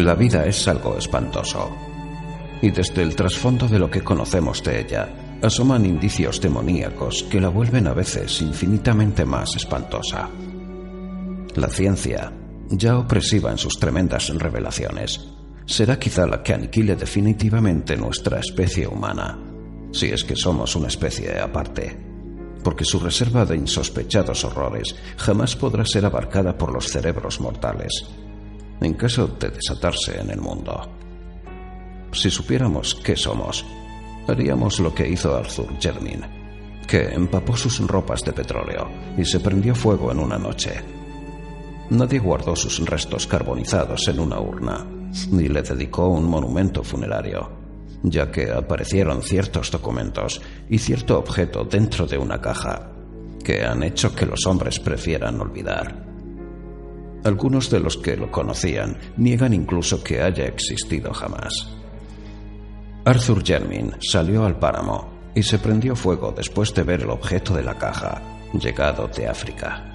La vida es algo espantoso, y desde el trasfondo de lo que conocemos de ella asoman indicios demoníacos que la vuelven a veces infinitamente más espantosa. La ciencia, ya opresiva en sus tremendas revelaciones, será quizá la que aniquile definitivamente nuestra especie humana, si es que somos una especie aparte, porque su reserva de insospechados horrores jamás podrá ser abarcada por los cerebros mortales, en caso de desatarse en el mundo. Si supiéramos qué somos, haríamos lo que hizo Arthur Jermyn, que empapó sus ropas de petróleo y se prendió fuego en una noche. Nadie guardó sus restos carbonizados en una urna, ni le dedicó un monumento funerario, ya que aparecieron ciertos documentos y cierto objeto dentro de una caja que han hecho que los hombres prefieran olvidar. Algunos de los que lo conocían niegan incluso que haya existido jamás. Arthur Jermyn salió al páramo y se prendió fuego después de ver el objeto de la caja, llegado de África.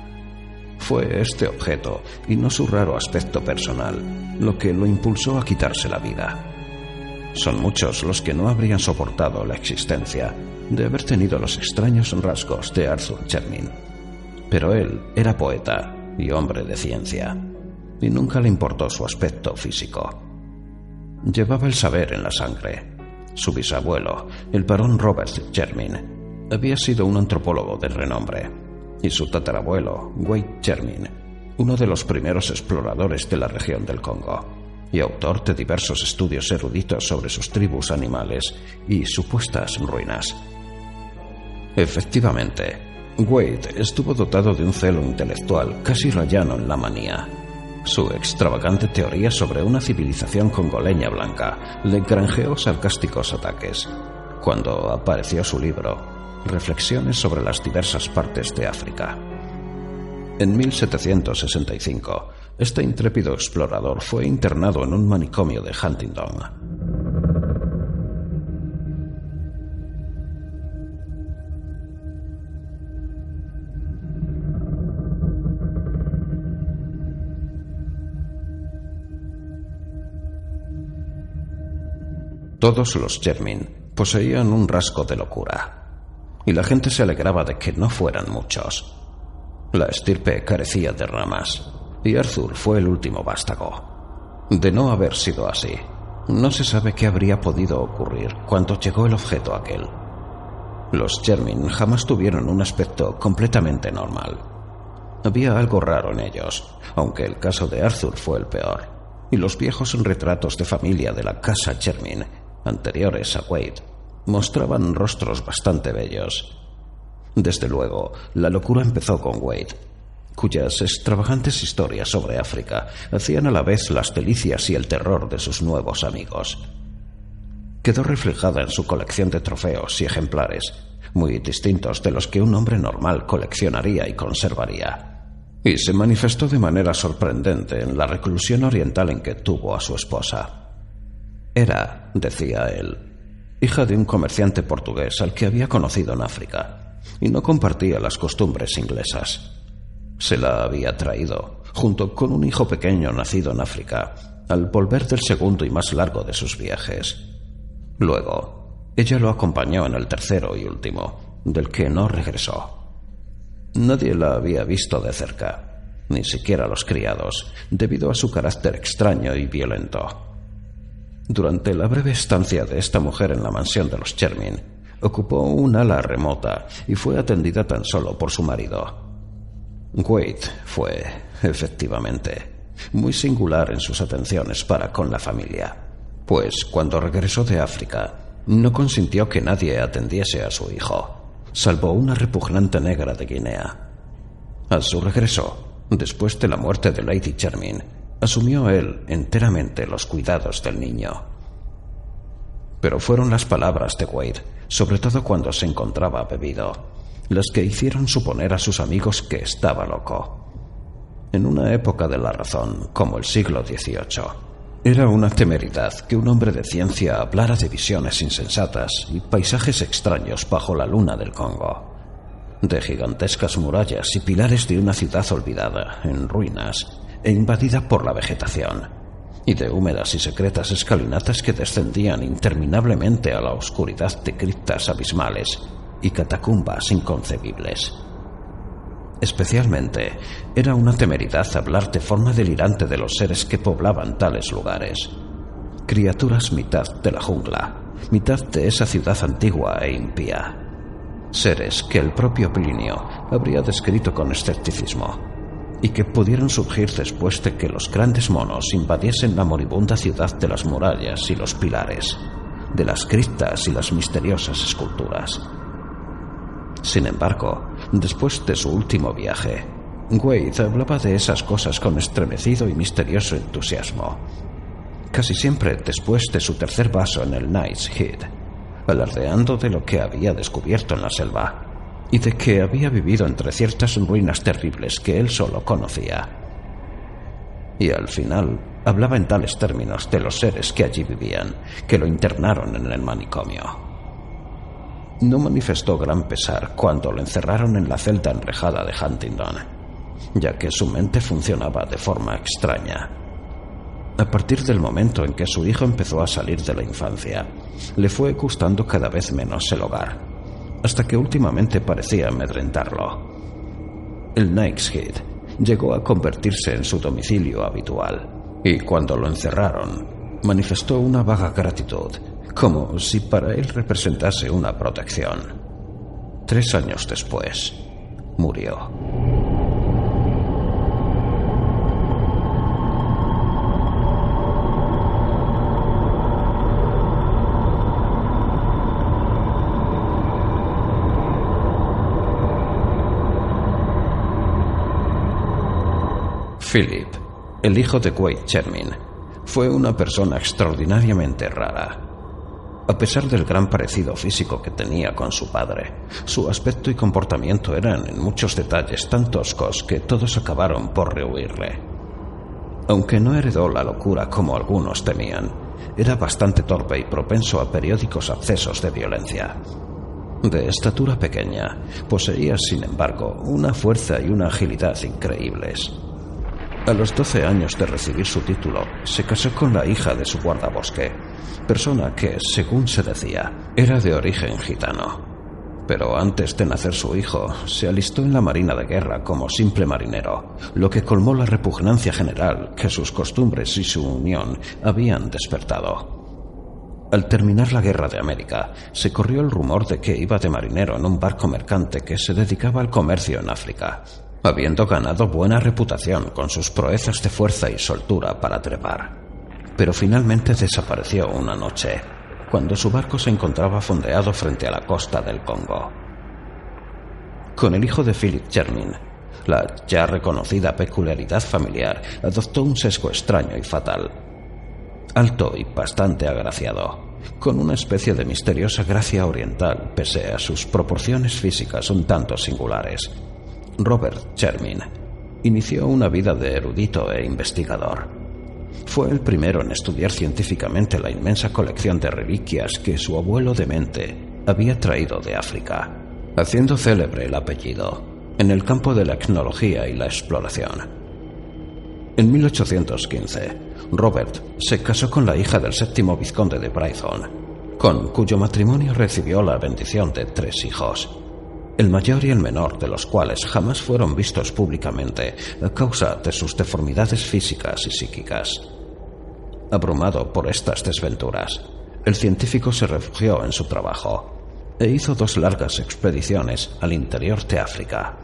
Fue este objeto, y no su raro aspecto personal, lo que lo impulsó a quitarse la vida. Son muchos los que no habrían soportado la existencia de haber tenido los extraños rasgos de Arthur Jermyn. Pero él era poeta y hombre de ciencia, y nunca le importó su aspecto físico. Llevaba el saber en la sangre. Su bisabuelo, el barón Robert Jermyn, había sido un antropólogo de renombre, y su tatarabuelo, Wade Jermyn, uno de los primeros exploradores de la región del Congo, y autor de diversos estudios eruditos sobre sus tribus animales y supuestas ruinas. Efectivamente, Wade estuvo dotado de un celo intelectual casi rayano en la manía. Su extravagante teoría sobre una civilización congoleña blanca le granjeó sarcásticos ataques cuando apareció su libro Reflexiones sobre las diversas partes de África. En 1765, este intrépido explorador fue internado en un manicomio de Huntingdon. Todos los Jermyn poseían un rasgo de locura, y la gente se alegraba de que no fueran muchos. La estirpe carecía de ramas, y Arthur fue el último vástago. De no haber sido así, no se sabe qué habría podido ocurrir cuando llegó el objeto aquel. Los Jermyn jamás tuvieron un aspecto completamente normal. Había algo raro en ellos, aunque el caso de Arthur fue el peor, y los viejos retratos de familia de la casa Jermyn, anteriores a Wade, mostraban rostros bastante bellos. Desde luego, la locura empezó con Wade, cuyas extravagantes historias sobre África hacían a la vez las delicias y el terror de sus nuevos amigos. Quedó reflejada en su colección de trofeos y ejemplares, muy distintos de los que un hombre normal coleccionaría y conservaría, y se manifestó de manera sorprendente en la reclusión oriental en que tuvo a su esposa. Era, decía él, hija de un comerciante portugués al que había conocido en África, y no compartía las costumbres inglesas. Se la había traído, junto con un hijo pequeño nacido en África, al volver del segundo y más largo de sus viajes. Luego, ella lo acompañó en el tercero y último, del que no regresó. Nadie la había visto de cerca, ni siquiera los criados, debido a su carácter extraño y violento. Durante la breve estancia de esta mujer en la mansión de los Jermyn, ocupó un ala remota y fue atendida tan solo por su marido. Wade fue, efectivamente, muy singular en sus atenciones para con la familia, pues cuando regresó de África no consintió que nadie atendiese a su hijo, salvo una repugnante negra de Guinea. A su regreso, después de la muerte de Lady Jermyn, asumió él enteramente los cuidados del niño. Pero fueron las palabras de Wade, sobre todo cuando se encontraba bebido, las que hicieron suponer a sus amigos que estaba loco. En una época de la razón, como el siglo XVIII, era una temeridad que un hombre de ciencia hablara de visiones insensatas y paisajes extraños bajo la luna del Congo, de gigantescas murallas y pilares de una ciudad olvidada, en ruinas, e invadida por la vegetación, y de húmedas y secretas escalinatas que descendían interminablemente a la oscuridad de criptas abismales y catacumbas inconcebibles. Especialmente, era una temeridad hablar de forma delirante de los seres que poblaban tales lugares. Criaturas mitad de la jungla, mitad de esa ciudad antigua e impía. Seres que el propio Plinio habría descrito con escepticismo y que pudieron surgir después de que los grandes monos invadiesen la moribunda ciudad de las murallas y los pilares, de las criptas y las misteriosas esculturas. Sin embargo, después de su último viaje, Wade hablaba de esas cosas con estremecido y misterioso entusiasmo. Casi siempre después de su tercer vaso en el Knight's Head, alardeando de lo que había descubierto en la selva y de que había vivido entre ciertas ruinas terribles que él solo conocía. Y al final hablaba en tales términos de los seres que allí vivían, que lo internaron en el manicomio. No manifestó gran pesar cuando lo encerraron en la celda enrejada de Huntingdon, ya que su mente funcionaba de forma extraña. A partir del momento en que su hijo empezó a salir de la infancia, le fue gustando cada vez menos el hogar, hasta que últimamente parecía amedrentarlo. El Knight's Head llegó a convertirse en su domicilio habitual, y cuando lo encerraron, manifestó una vaga gratitud, como si para él representase una protección. 3 años después, murió. Philip, el hijo de Wade Chermin, fue una persona extraordinariamente rara. A pesar del gran parecido físico que tenía con su padre, su aspecto y comportamiento eran en muchos detalles tan toscos que todos acabaron por rehuirle. Aunque no heredó la locura como algunos temían, era bastante torpe y propenso a periódicos accesos de violencia. De estatura pequeña, poseía, sin embargo, una fuerza y una agilidad increíbles. A los 12 años de recibir su título, se casó con la hija de su guardabosque, persona que, según se decía, era de origen gitano. Pero antes de nacer su hijo, se alistó en la Marina de Guerra como simple marinero, lo que colmó la repugnancia general que sus costumbres y su unión habían despertado. Al terminar la Guerra de América, se corrió el rumor de que iba de marinero en un barco mercante que se dedicaba al comercio en África, habiendo ganado buena reputación con sus proezas de fuerza y soltura para trepar. Pero finalmente desapareció una noche, cuando su barco se encontraba fondeado frente a la costa del Congo. Con el hijo de Philip Chermin, la ya reconocida peculiaridad familiar adoptó un sesgo extraño y fatal. Alto y bastante agraciado, con una especie de misteriosa gracia oriental pese a sus proporciones físicas un tanto singulares, Robert Chermin inició una vida de erudito e investigador. Fue el primero en estudiar científicamente la inmensa colección de reliquias que su abuelo demente había traído de África, haciendo célebre el apellido en el campo de la etnología y la exploración. En 1815, Robert se casó con la hija del 7º vizconde de Brighton, con cuyo matrimonio recibió la bendición de 3 hijos, el mayor y el menor de los cuales jamás fueron vistos públicamente a causa de sus deformidades físicas y psíquicas. Abrumado por estas desventuras, el científico se refugió en su trabajo e hizo 2 largas expediciones al interior de África.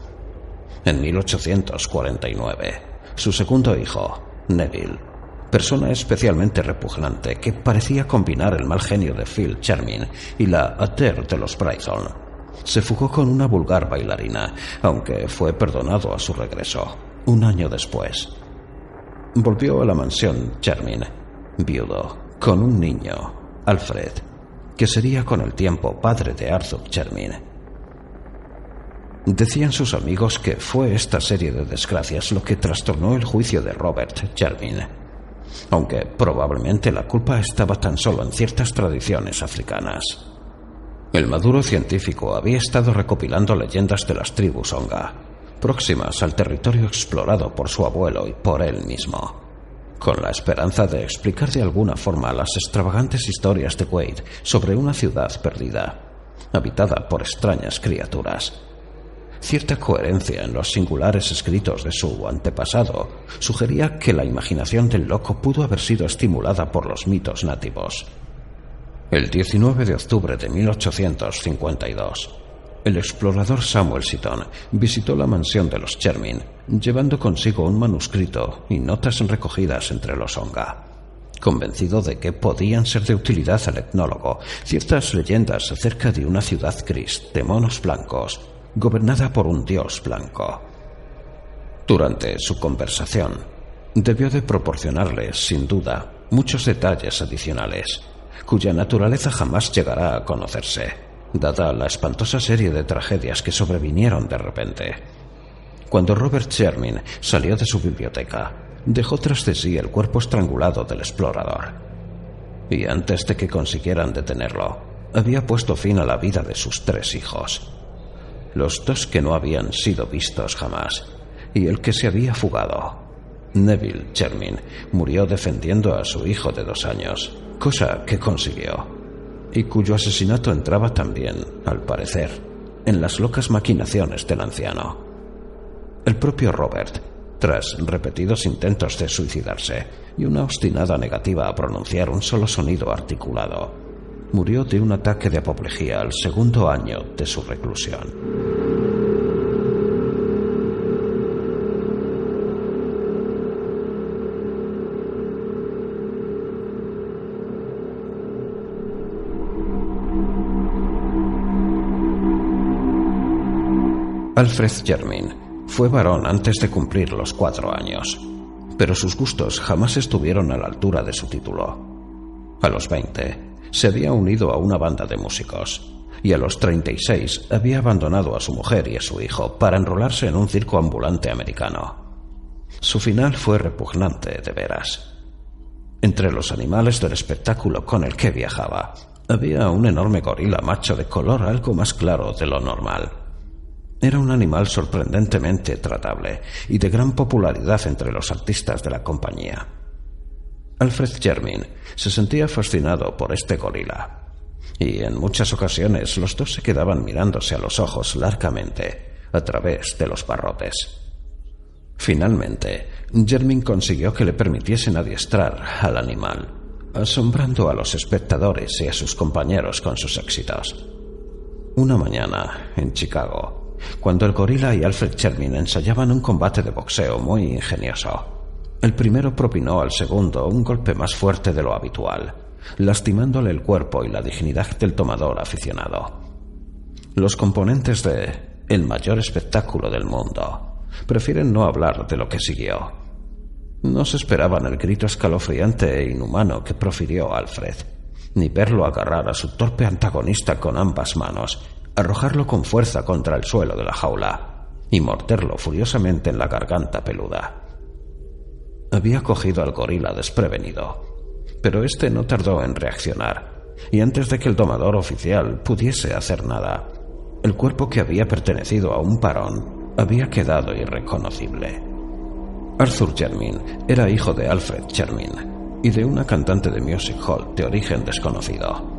En 1849, su segundo hijo, Neville, persona especialmente repugnante que parecía combinar el mal genio de Phil Chermin y la Adair de los Brighton, se fugó con una vulgar bailarina, aunque fue perdonado a su regreso, 1 año después. Volvió a la mansión Chermin, viudo, con un niño, Alfred, que sería con el tiempo padre de Arthur Chermin. Decían sus amigos que fue esta serie de desgracias lo que trastornó el juicio de Robert Chermin, aunque probablemente la culpa estaba tan solo en ciertas tradiciones africanas. El maduro científico había estado recopilando leyendas de las tribus Onga, próximas al territorio explorado por su abuelo y por él mismo. con la esperanza de explicar de alguna forma las extravagantes historias de Wade sobre una ciudad perdida, habitada por extrañas criaturas. Cierta coherencia en los singulares escritos de su antepasado sugería que la imaginación del loco pudo haber sido estimulada por los mitos nativos. El 19 de octubre de 1852, el explorador Samuel Seaton visitó la mansión de los Chermin, llevando consigo un manuscrito y notas recogidas entre los Onga. Convencido de que podían ser de utilidad al etnólogo ciertas leyendas acerca de una ciudad gris de monos blancos, gobernada por un dios blanco. Durante su conversación, debió de proporcionarles, sin duda, muchos detalles adicionales, cuya naturaleza jamás llegará a conocerse, dada la espantosa serie de tragedias que sobrevinieron de repente. Cuando Robert Chermin salió de su biblioteca, dejó tras de sí el cuerpo estrangulado del explorador. Y antes de que consiguieran detenerlo, había puesto fin a la vida de sus 3 hijos. Los 2 que no habían sido vistos jamás, y el que se había fugado. Neville Chermin murió defendiendo a su hijo de 2 años, cosa que consiguió, y cuyo asesinato entraba también, al parecer, en las locas maquinaciones del anciano. El propio Robert, tras repetidos intentos de suicidarse y una obstinada negativa a pronunciar un solo sonido articulado, murió de un ataque de apoplejía al 2.º año de su reclusión. Alfred Chermin fue varón antes de cumplir los 4 años, pero sus gustos jamás estuvieron a la altura de su título. A los 20 se había unido a una banda de músicos y a los 36 había abandonado a su mujer y a su hijo para enrolarse en un circo ambulante americano. Su final fue repugnante de veras. Entre los animales del espectáculo con el que viajaba había un enorme gorila macho de color algo más claro de lo normal. Era un animal sorprendentemente tratable y de gran popularidad entre los artistas de la compañía. Alfred Chermin se sentía fascinado por este gorila, y en muchas ocasiones los 2 se quedaban mirándose a los ojos largamente a través de los barrotes. Finalmente, Chermin consiguió que le permitiesen adiestrar al animal, asombrando a los espectadores y a sus compañeros con sus éxitos. Una mañana, en Chicago, cuando el gorila y Alfred Chermin ensayaban un combate de boxeo muy ingenioso, el primero propinó al segundo un golpe más fuerte de lo habitual, lastimándole el cuerpo y la dignidad del tomador aficionado. Los componentes de el mayor espectáculo del mundo prefieren no hablar de lo que siguió. No se esperaban el grito escalofriante e inhumano que profirió Alfred, ni verlo agarrar a su torpe antagonista con ambas manos, arrojarlo con fuerza contra el suelo de la jaula y morderlo furiosamente en la garganta peluda. Había cogido al gorila desprevenido, pero este no tardó en reaccionar, y antes de que el domador oficial pudiese hacer nada, el cuerpo que había pertenecido a un parón había quedado irreconocible. Arthur Chermin era hijo de Alfred Chermin y de una cantante de music hall de origen desconocido.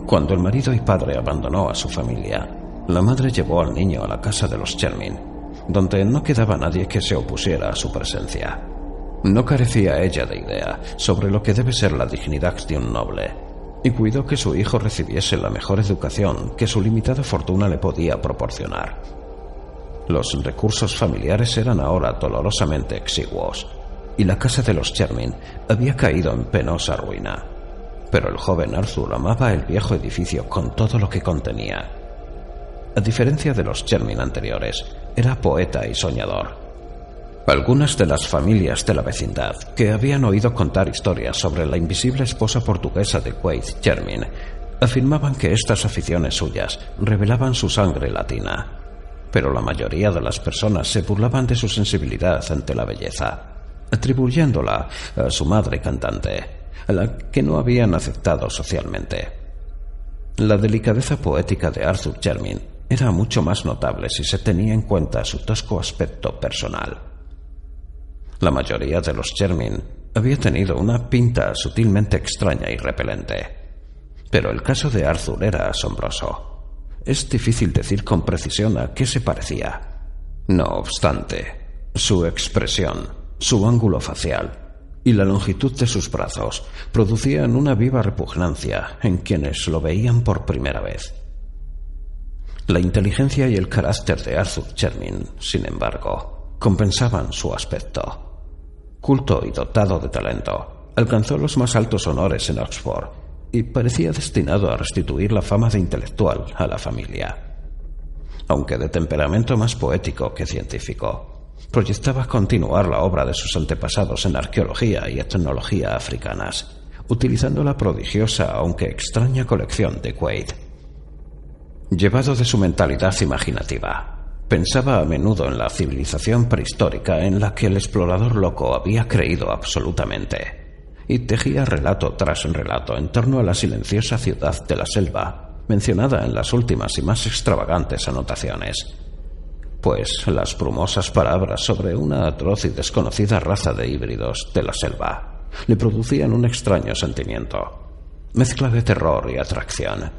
Cuando el marido y padre abandonó a su familia, la madre llevó al niño a la casa de los Chermin, donde no quedaba nadie que se opusiera a su presencia. No carecía ella de idea sobre lo que debe ser la dignidad de un noble, y cuidó que su hijo recibiese la mejor educación que su limitada fortuna le podía proporcionar. Los recursos familiares eran ahora dolorosamente exiguos, y la casa de los Chermin había caído en penosa ruina. Pero el joven Arthur amaba el viejo edificio con todo lo que contenía. A diferencia de los Chermin anteriores, era poeta y soñador. Algunas de las familias de la vecindad que habían oído contar historias sobre la invisible esposa portuguesa de Wade Chermin afirmaban que estas aficiones suyas revelaban su sangre latina, pero la mayoría de las personas se burlaban de su sensibilidad ante la belleza, atribuyéndola a su madre cantante, a la que no habían aceptado socialmente. La delicadeza poética de Arthur Chermin era mucho más notable si se tenía en cuenta su tosco aspecto personal. La mayoría de los Chermin había tenido una pinta sutilmente extraña y repelente. Pero el caso de Arthur era asombroso. Es difícil decir con precisión a qué se parecía. No obstante, su expresión, su ángulo facial y la longitud de sus brazos producían una viva repugnancia en quienes lo veían por primera vez. La inteligencia y el carácter de Arthur Jermyn, sin embargo, compensaban su aspecto. Culto y dotado de talento, alcanzó los más altos honores en Oxford y parecía destinado a restituir la fama de intelectual a la familia. Aunque de temperamento más poético que científico, proyectaba continuar la obra de sus antepasados en arqueología y etnología africanas, utilizando la prodigiosa aunque extraña colección de Quaid. Llevado de su mentalidad imaginativa, pensaba a menudo en la civilización prehistórica en la que el explorador loco había creído absolutamente, y tejía relato tras relato en torno a la silenciosa ciudad de la selva, mencionada en las últimas y más extravagantes anotaciones. Pues las brumosas palabras sobre una atroz y desconocida raza de híbridos de la selva le producían un extraño sentimiento, mezcla de terror y atracción,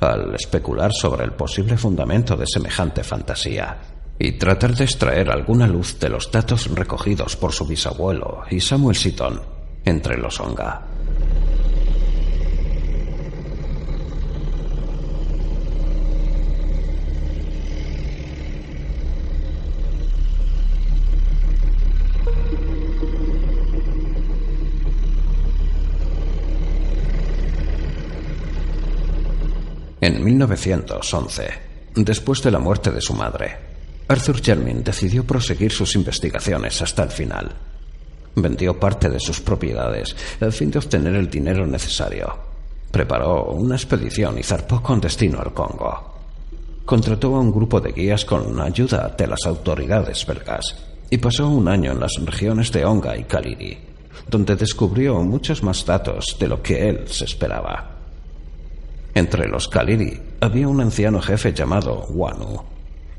al especular sobre el posible fundamento de semejante fantasía y tratar de extraer alguna luz de los datos recogidos por su bisabuelo y Samuel Seaton entre los Onga. En 1911, después de la muerte de su madre, Arthur Jermyn decidió proseguir sus investigaciones hasta el final. Vendió parte de sus propiedades a fin de obtener el dinero necesario. Preparó una expedición y zarpó con destino al Congo. Contrató a un grupo de guías con ayuda de las autoridades belgas y pasó un año en las regiones de Onga y Kaliri, donde descubrió muchos más datos de lo que él se esperaba. Entre los Kaliri había un anciano jefe llamado Wanu,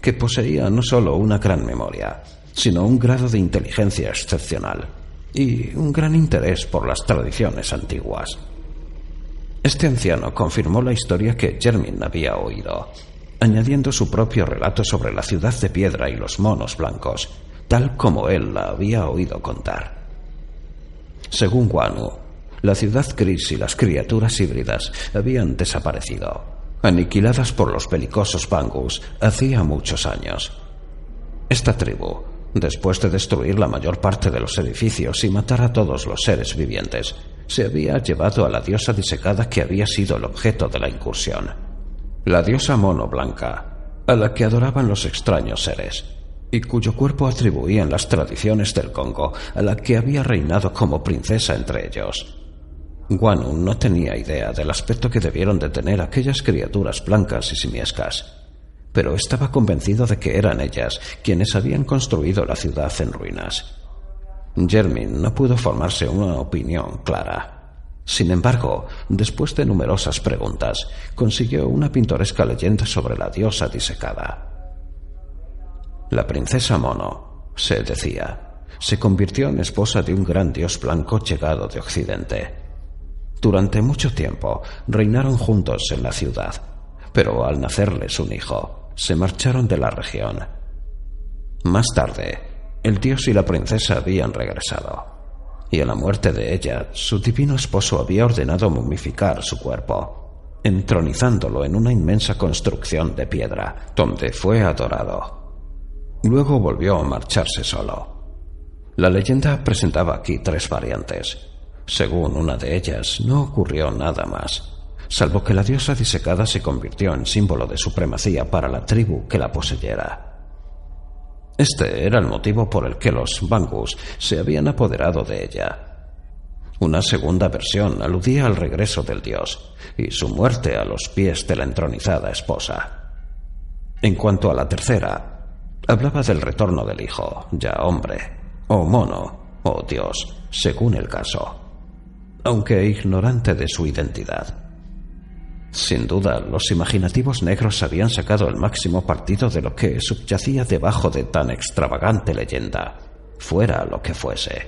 que poseía no solo una gran memoria, sino un grado de inteligencia excepcional y un gran interés por las tradiciones antiguas. Este anciano confirmó la historia que Jermyn había oído, añadiendo su propio relato sobre la ciudad de piedra y los monos blancos, tal como él la había oído contar. Según Wanu, la ciudad gris y las criaturas híbridas habían desaparecido, aniquiladas por los belicosos Bangus hacía muchos años. Esta tribu, después de destruir la mayor parte de los edificios y matar a todos los seres vivientes, se había llevado a la diosa disecada que había sido el objeto de la incursión, la diosa mono blanca, a la que adoraban los extraños seres, y cuyo cuerpo atribuían las tradiciones del Congo a la que había reinado como princesa entre ellos. Wanu no tenía idea del aspecto que debieron de tener aquellas criaturas blancas y simiescas, pero estaba convencido de que eran ellas quienes habían construido la ciudad en ruinas. Jermyn no pudo formarse una opinión clara. Sin embargo, después de numerosas preguntas, consiguió una pintoresca leyenda sobre la diosa disecada. La princesa Mono, se decía, se convirtió en esposa de un gran dios blanco llegado de Occidente. Durante mucho tiempo reinaron juntos en la ciudad, pero al nacerles un hijo, se marcharon de la región. Más tarde, el dios y la princesa habían regresado, y a la muerte de ella, su divino esposo había ordenado momificar su cuerpo, entronizándolo en una inmensa construcción de piedra, donde fue adorado. Luego volvió a marcharse solo. La leyenda presentaba aquí tres variantes. Según una de ellas, no ocurrió nada más, salvo que la diosa disecada se convirtió en símbolo de supremacía para la tribu que la poseyera. Este era el motivo por el que los Bangus se habían apoderado de ella. Una segunda versión aludía al regreso del dios y su muerte a los pies de la entronizada esposa. En cuanto a la tercera, hablaba del retorno del hijo, ya hombre, o mono, o dios, según el caso, aunque ignorante de su identidad. Sin duda, los imaginativos negros habían sacado el máximo partido de lo que subyacía debajo de tan extravagante leyenda, fuera lo que fuese.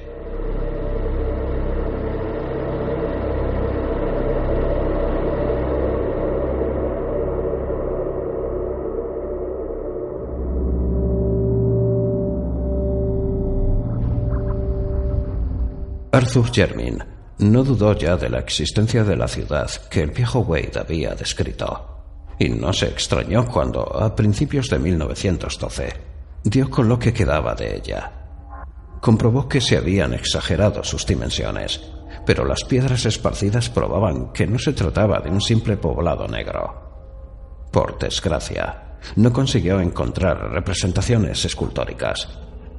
Arthur Jermyn no dudó ya de la existencia de la ciudad que el viejo Wade había descrito, y no se extrañó cuando, a principios de 1912, dio con lo que quedaba de ella. Comprobó que se habían exagerado sus dimensiones, pero las piedras esparcidas probaban que no se trataba de un simple poblado negro. Por desgracia, no consiguió encontrar representaciones escultóricas,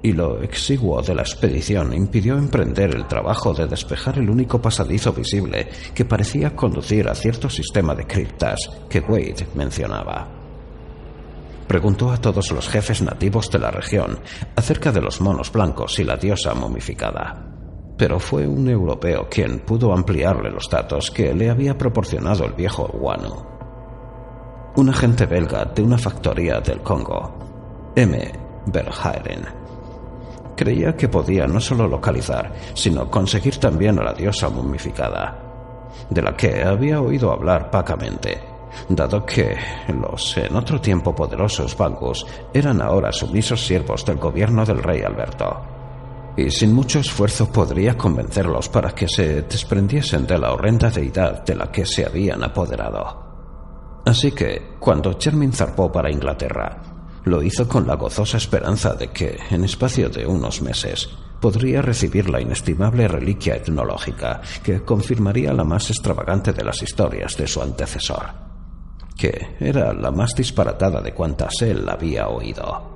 y lo exiguo de la expedición impidió emprender el trabajo de despejar el único pasadizo visible que parecía conducir a cierto sistema de criptas que Wade mencionaba. Preguntó a todos los jefes nativos de la región acerca de los monos blancos y la diosa momificada, pero fue un europeo quien pudo ampliarle los datos que le había proporcionado el viejo Wanu. Un agente belga de una factoría del Congo, M. Verhaeren, creía que podía no solo localizar, sino conseguir también a la diosa momificada, de la que había oído hablar vagamente, dado que los en otro tiempo poderosos Bangus eran ahora sumisos siervos del gobierno del rey Alberto, y sin mucho esfuerzo podría convencerlos para que se desprendiesen de la horrenda deidad de la que se habían apoderado. Así que, cuando Jermyn zarpó para Inglaterra, lo hizo con la gozosa esperanza de que, en espacio de unos meses, podría recibir la inestimable reliquia etnológica que confirmaría la más extravagante de las historias de su antecesor, que era la más disparatada de cuantas él había oído.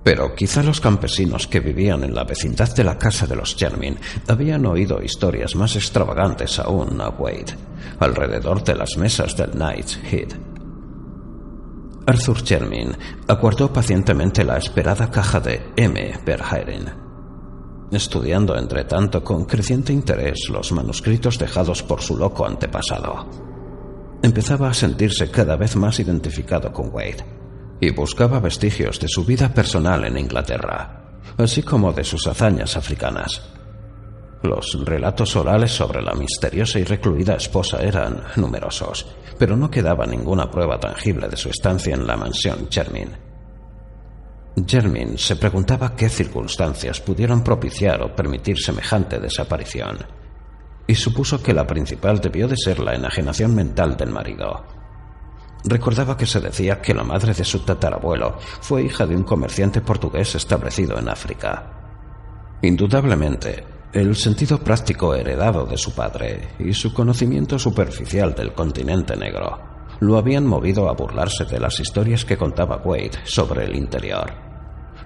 Pero quizá los campesinos que vivían en la vecindad de la casa de los Jermyn habían oído historias más extravagantes aún a Wade, alrededor de las mesas del Knight's Head. Arthur Jermyn aguardó pacientemente la esperada caja de M. Verhaeren, estudiando entre tanto con creciente interés los manuscritos dejados por su loco antepasado. Empezaba a sentirse cada vez más identificado con Wade y buscaba vestigios de su vida personal en Inglaterra, así como de sus hazañas africanas. Los relatos orales sobre la misteriosa y recluida esposa eran numerosos, pero no quedaba ninguna prueba tangible de su estancia en la mansión Jermyn. Jermyn se preguntaba qué circunstancias pudieron propiciar o permitir semejante desaparición, y supuso que la principal debió de ser la enajenación mental del marido. Recordaba que se decía que la madre de su tatarabuelo fue hija de un comerciante portugués establecido en África. Indudablemente, el sentido práctico heredado de su padre y su conocimiento superficial del continente negro lo habían movido a burlarse de las historias que contaba Wade sobre el interior.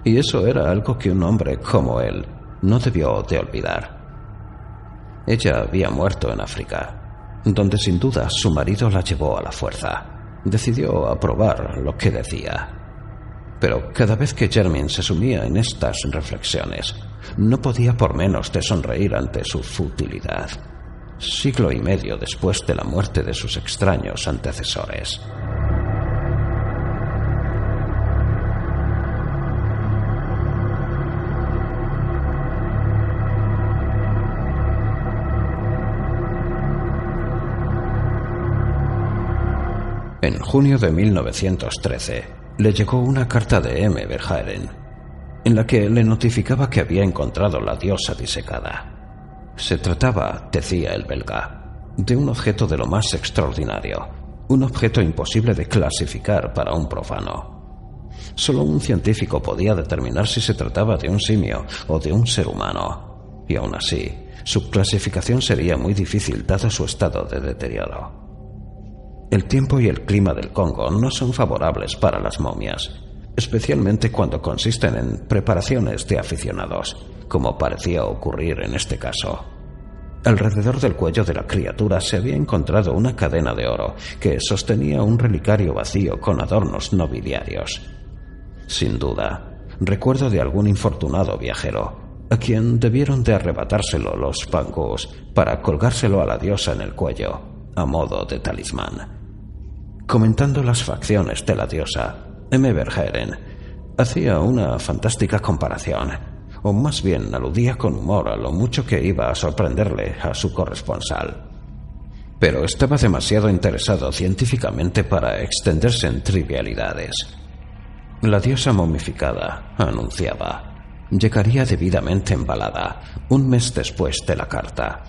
Y eso era algo que un hombre como él no debió de olvidar. Ella había muerto en África, donde sin duda su marido la llevó a la fuerza. Decidió aprobar lo que decía. Pero cada vez que Jermyn se sumía en estas reflexiones, no podía por menos de sonreír ante su futilidad, siglo y medio después de la muerte de sus extraños antecesores. En junio de 1913 le llegó una carta de M. Verhaeren, en la que le notificaba que había encontrado la diosa disecada. Se trataba, decía el belga, de un objeto de lo más extraordinario, un objeto imposible de clasificar para un profano. Solo un científico podía determinar si se trataba de un simio o de un ser humano, y aún así, su clasificación sería muy difícil dado su estado de deterioro. El tiempo y el clima del Congo no son favorables para las momias, especialmente cuando consisten en preparaciones de aficionados, como parecía ocurrir en este caso. Alrededor del cuello de la criatura se había encontrado una cadena de oro que sostenía un relicario vacío con adornos nobiliarios. Sin duda, recuerdo de algún infortunado viajero, a quien debieron de arrebatárselo los Bangus para colgárselo a la diosa en el cuello, a modo de talismán. Comentando las facciones de la diosa, M. Verhaeren hacía una fantástica comparación, o más bien aludía con humor a lo mucho que iba a sorprenderle a su corresponsal. Pero estaba demasiado interesado científicamente para extenderse en trivialidades. La diosa momificada, anunciaba, llegaría debidamente embalada un mes después de la carta.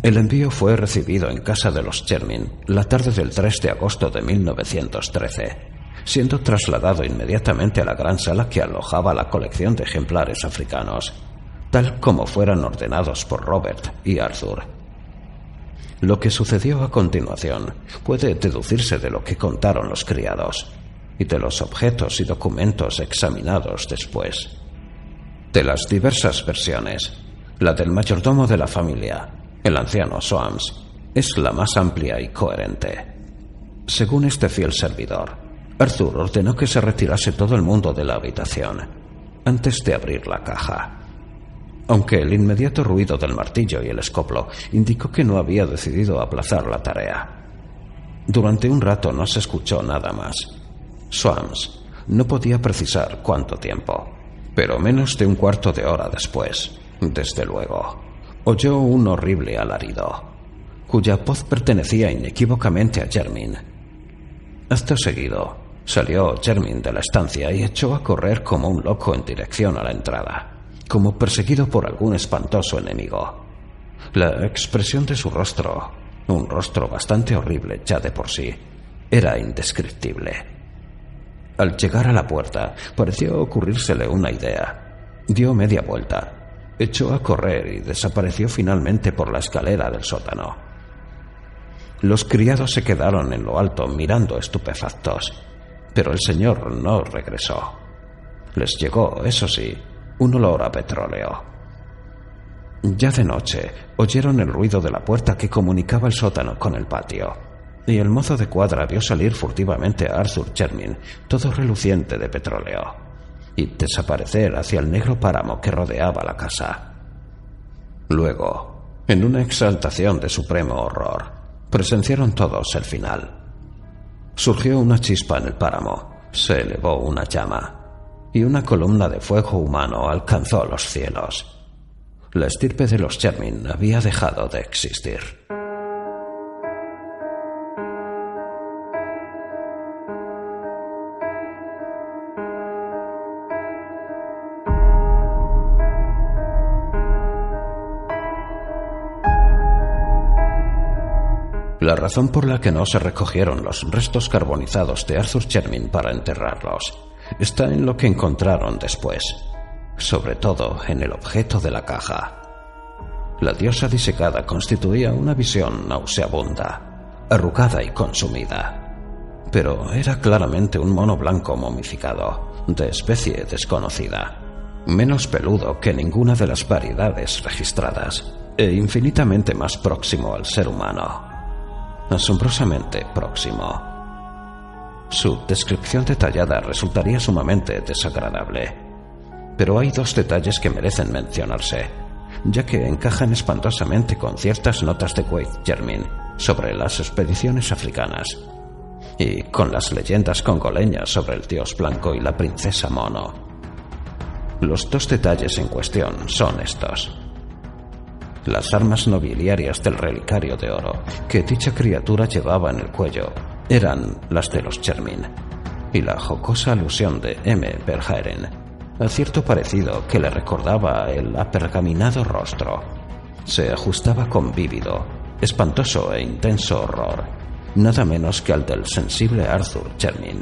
El envío fue recibido en casa de los Jermyn la tarde del 3 de agosto de 1913, siendo trasladado inmediatamente a la gran sala que alojaba la colección de ejemplares africanos, tal como fueran ordenados por Robert y Arthur. Lo que sucedió a continuación puede deducirse de lo que contaron los criados y de los objetos y documentos examinados después. De las diversas versiones, la del mayordomo de la familia, el anciano Soames, es la más amplia y coherente. Según este fiel servidor, Arthur ordenó que se retirase todo el mundo de la habitación antes de abrir la caja, aunque el inmediato ruido del martillo y el escoplo indicó que no había decidido aplazar la tarea. Durante un rato no se escuchó nada más. Soames no podía precisar cuánto tiempo, pero menos de un cuarto de hora después, desde luego, oyó un horrible alarido, cuya voz pertenecía inequívocamente a Jermyn. Acto seguido, salió Jermyn de la estancia y echó a correr como un loco en dirección a la entrada, como perseguido por algún espantoso enemigo. La expresión de su rostro, un rostro bastante horrible ya de por sí, era indescriptible. Al llegar a la puerta, pareció ocurrírsele una idea. Dio media vuelta, echó a correr y desapareció finalmente por la escalera del sótano. Los criados se quedaron en lo alto mirando estupefactos, pero el señor no regresó. Les llegó, eso sí, un olor a petróleo. Ya de noche, oyeron el ruido de la puerta que comunicaba el sótano con el patio, y el mozo de cuadra vio salir furtivamente a Arthur Jermyn, todo reluciente de petróleo, y desaparecer hacia el negro páramo que rodeaba la casa. Luego, en una exaltación de supremo horror, presenciaron todos el final. Surgió una chispa en el páramo, se elevó una llama, y una columna de fuego humano alcanzó los cielos. La estirpe de los Jermyn había dejado de existir. La razón por la que no se recogieron los restos carbonizados de Arthur Jermyn para enterrarlos está en lo que encontraron después, sobre todo en el objeto de la caja. La diosa disecada constituía una visión nauseabunda, arrugada y consumida, pero era claramente un mono blanco momificado, de especie desconocida, menos peludo que ninguna de las variedades registradas, e infinitamente más próximo al ser humano. Asombrosamente próximo. Su descripción detallada resultaría sumamente desagradable, pero hay dos detalles que merecen mencionarse, ya que encajan espantosamente con ciertas notas de Wade Jermyn sobre las expediciones africanas y con las leyendas congoleñas sobre el dios blanco y la princesa mono. Los dos detalles en cuestión son estos: las armas nobiliarias del relicario de oro que dicha criatura llevaba en el cuello eran las de los Jermyn, y la jocosa alusión de M. Verhaeren a cierto parecido que le recordaba el apergaminado rostro se ajustaba con vívido, espantoso e intenso horror, nada menos que al del sensible Arthur Jermyn,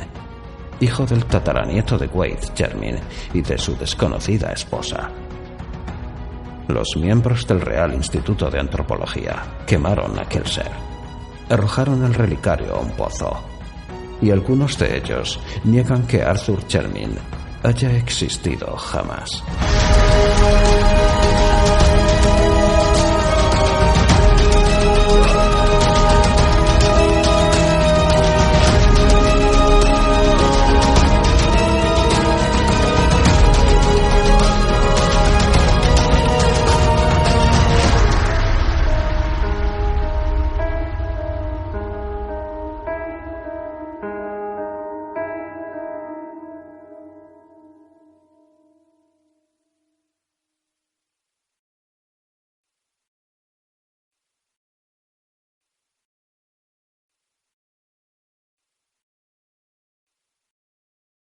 hijo del tataranieto de Wade Jermyn y de su desconocida esposa. Los miembros del Real Instituto de Antropología quemaron aquel ser, arrojaron el relicario a un pozo, y algunos de ellos niegan que Arthur Jermyn haya existido jamás.